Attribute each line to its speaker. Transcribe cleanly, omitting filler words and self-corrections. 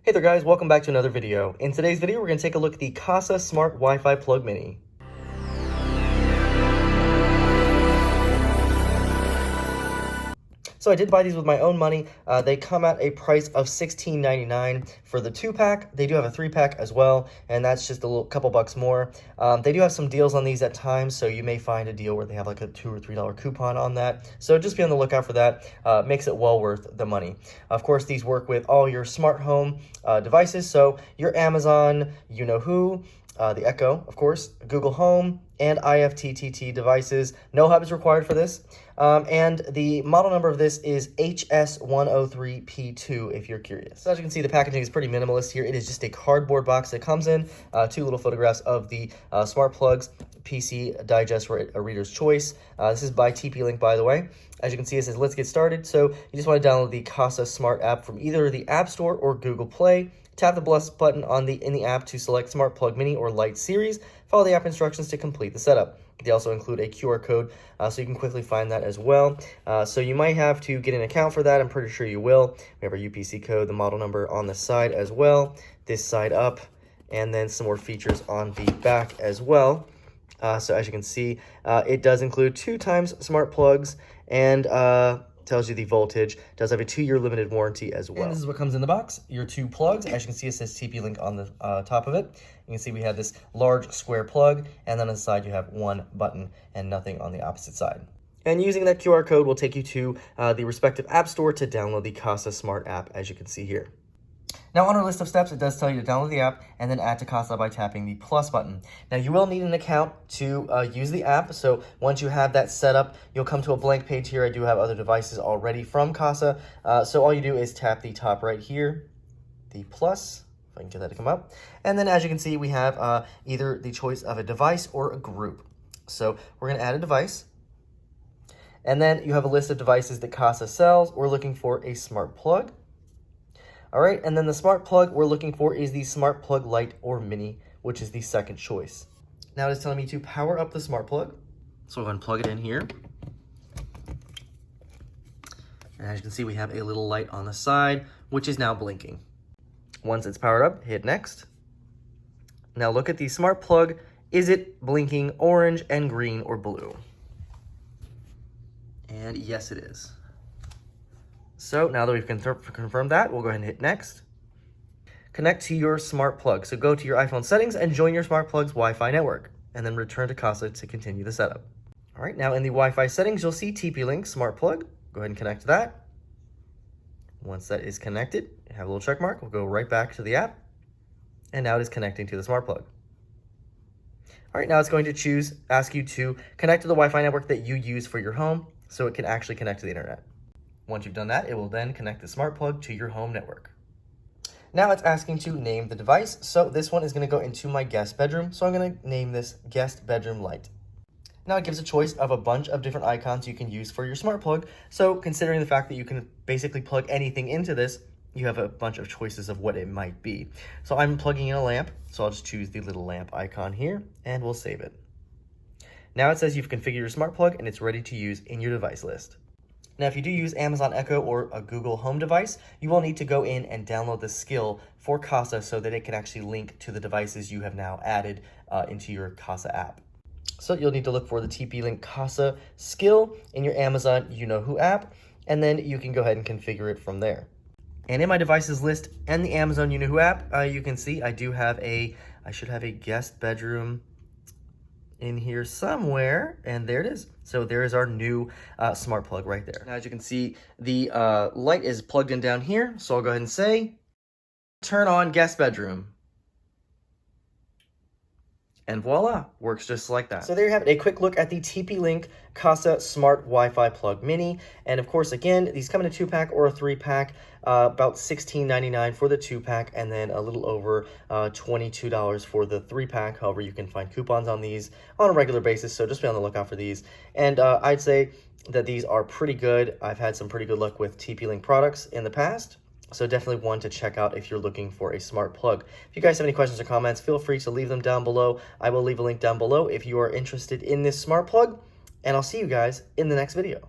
Speaker 1: Hey there guys, welcome back to another video. In today's video, we're going to take a look at the Kasa Smart Wi-Fi Plug Mini. So I did buy these with my own money. They come at a price of $16.99 for the 2-pack. They do have a 3-pack as well, and that's just a couple bucks more. They do have some deals on these at times, so you may find a deal where they have like a $2 or $3 coupon on that. So just be on the lookout for that. Makes it well worth the money. Of course, these work with all your smart home devices, so your Amazon, you know who, the Echo, of course, Google Home, and IFTTT devices. No hub is required for this. And the model number of this is HS103P2, if you're curious. So as you can see, the packaging is pretty minimalist here. It is just a cardboard box that comes in, 2 little photographs of the smart plugs, PC Digest for a reader's choice. This is by TP-Link, by the way. As you can see, it says, let's get started. So you just want to download the Kasa Smart app from either the App Store or Google Play. Tap the plus button in the app to select Smart Plug Mini or Lite series. Follow the app instructions to complete the setup. They also include a QR code, so you can quickly find that as well. So you might have to get an account for that. I'm pretty sure you will. We have our UPC code, the model number on the side as well, this side up, and then some more features on the back as well. So as you can see, it does include 2 times smart plugs and tells you the voltage. Does have a 2-year limited warranty as well. And this is what comes in the box, your 2 plugs. As you can see, it says TP-Link on the top of it. You can see we have this large square plug, and then on the side you have 1 button and nothing on the opposite side. And using that QR code will take you to the respective app store to download the Kasa Smart app, as you can see here. Now on our list of steps, it does tell you to download the app and then add to Kasa by tapping the plus button. Now you will need an account to use the app, so once you have that set up, you'll come to a blank page here. I do have other devices already from Kasa, so all you do is tap the top right here, the plus, if I can get that to come up, and then as you can see, we have either the choice of a device or a group. So we're going to add a device, and then you have a list of devices that Kasa sells. We're looking for a smart plug. All right, and then the smart plug we're looking for is the Smart Plug Lite or Mini, which is the second choice. Now it's telling me to power up the smart plug. So we're going to plug it in here. And as you can see, we have a little light on the side, which is now blinking. Once it's powered up, hit next. Now look at the smart plug. Is it blinking orange and green or blue? And yes, it is. So now that we've confirmed that, we'll go ahead and hit next. Connect to your smart plug. So go to your iPhone settings and join your smart plug's Wi-Fi network, and then return to Kasa to continue the setup. All right, now in the Wi-Fi settings, you'll see TP-Link smart plug. Go ahead and connect to that. Once that is connected, have a little check mark. We'll go right back to the app, and now it is connecting to the smart plug. All right, now it's going to ask you to connect to the Wi-Fi network that you use for your home, so it can actually connect to the internet. Once you've done that, it will then connect the smart plug to your home network. Now it's asking to name the device. So this one is going to go into my guest bedroom. So I'm going to name this Guest Bedroom Lite. Now it gives a choice of a bunch of different icons you can use for your smart plug. So considering the fact that you can basically plug anything into this, you have a bunch of choices of what it might be. So I'm plugging in a lamp. So I'll just choose the little lamp icon here and we'll save it. Now it says you've configured your smart plug and it's ready to use in your device list. Now, if you do use Amazon Echo or a Google Home device, you will need to go in and download the skill for Kasa so that it can actually link to the devices you have now added into your Kasa app. So you'll need to look for the TP-Link Kasa skill in your Amazon You Know Who app, and then you can go ahead and configure it from there. And in my devices list and the Amazon You Know Who app, you can see I should have a guest bedroom in here somewhere, and there it is. So there is our new smart plug right there. Now, as you can see, the light is plugged in down here, so I'll go ahead and say, turn on guest bedroom. And voila, works just like that. So there you have it, a quick look at the TP-Link Kasa Smart Wi-Fi Plug Mini. And of course, again, these come in a 2-pack or a 3-pack, about $16.99 for the 2-pack, and then a little over $22 for the 3-pack. However, you can find coupons on these on a regular basis, so just be on the lookout for these. And I'd say that these are pretty good. I've had some pretty good luck with TP-Link products in the past. So definitely one to check out if you're looking for a smart plug. If you guys have any questions or comments, feel free to leave them down below. I will leave a link down below if you are interested in this smart plug, and I'll see you guys in the next video.